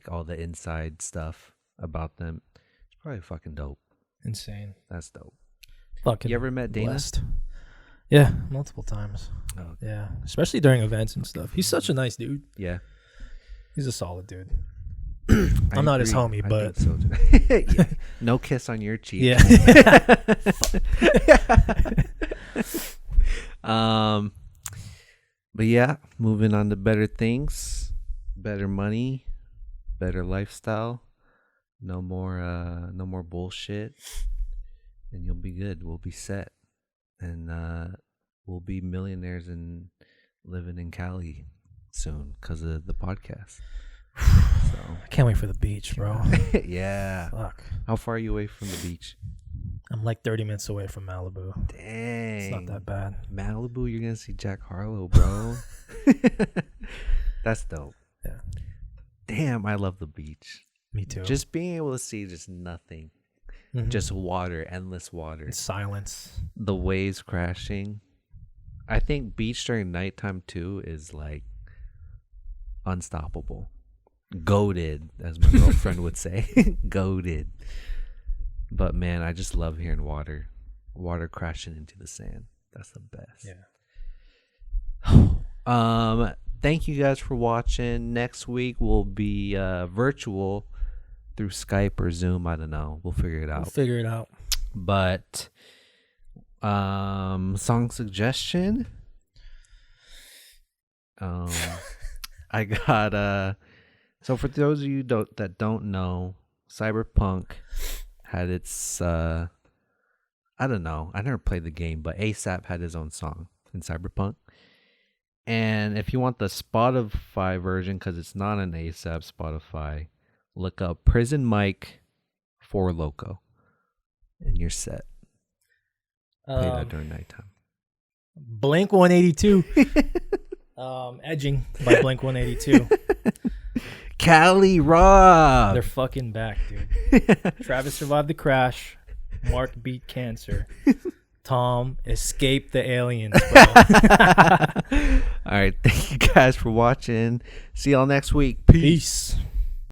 [SPEAKER 1] all the inside stuff about them, it's probably fucking dope.
[SPEAKER 2] Insane.
[SPEAKER 1] That's dope.
[SPEAKER 2] Fucking
[SPEAKER 1] you ever met Dana?
[SPEAKER 2] Blessed. Yeah, multiple times.
[SPEAKER 1] Oh, okay.
[SPEAKER 2] Yeah, especially during events and stuff. He's such a nice dude.
[SPEAKER 1] Yeah.
[SPEAKER 2] He's a solid dude. I'm not his homie, but
[SPEAKER 1] so yeah. No kiss on your cheek.
[SPEAKER 2] Yeah.
[SPEAKER 1] But yeah, moving on to better things, better money, better lifestyle. No more bullshit, and you'll be good. We'll be set, and we'll be millionaires and living in Cali soon because of the podcast. So
[SPEAKER 2] I can't wait for the beach, bro.
[SPEAKER 1] Yeah.
[SPEAKER 2] Fuck.
[SPEAKER 1] How far are you away from the beach?
[SPEAKER 2] I'm 30 minutes away from Malibu.
[SPEAKER 1] Dang.
[SPEAKER 2] It's not that bad.
[SPEAKER 1] Malibu, you're gonna see Jack Harlow, bro. That's dope.
[SPEAKER 2] Yeah.
[SPEAKER 1] Damn, I love the beach.
[SPEAKER 2] Me too.
[SPEAKER 1] Just being able to see just nothing. Mm-hmm. Just water, endless water.
[SPEAKER 2] And silence.
[SPEAKER 1] The waves crashing. I think beach during nighttime too is unstoppable. Goated, as my girlfriend would say. Goated. But man, I just love hearing water crashing into the sand. That's the best.
[SPEAKER 2] Yeah.
[SPEAKER 1] Thank you guys for watching. Next week will be virtual through Skype or Zoom. I don't know. We'll figure it out. But song suggestion. I got so for those of you that don't know, Cyberpunk had its I don't know. I never played the game, but ASAP had his own song in Cyberpunk. And if you want the Spotify version, because it's not an ASAP Spotify, look up Prison Mike for Loco, and you're set. Play that during nighttime.
[SPEAKER 2] Blink 182. Edging by Blink 182.
[SPEAKER 1] Cali Rob.
[SPEAKER 2] They're fucking back, dude. Travis survived the crash. Mark beat cancer. Tom escaped the aliens, bro.
[SPEAKER 1] All right. Thank you guys for watching. See y'all next week.
[SPEAKER 2] Peace.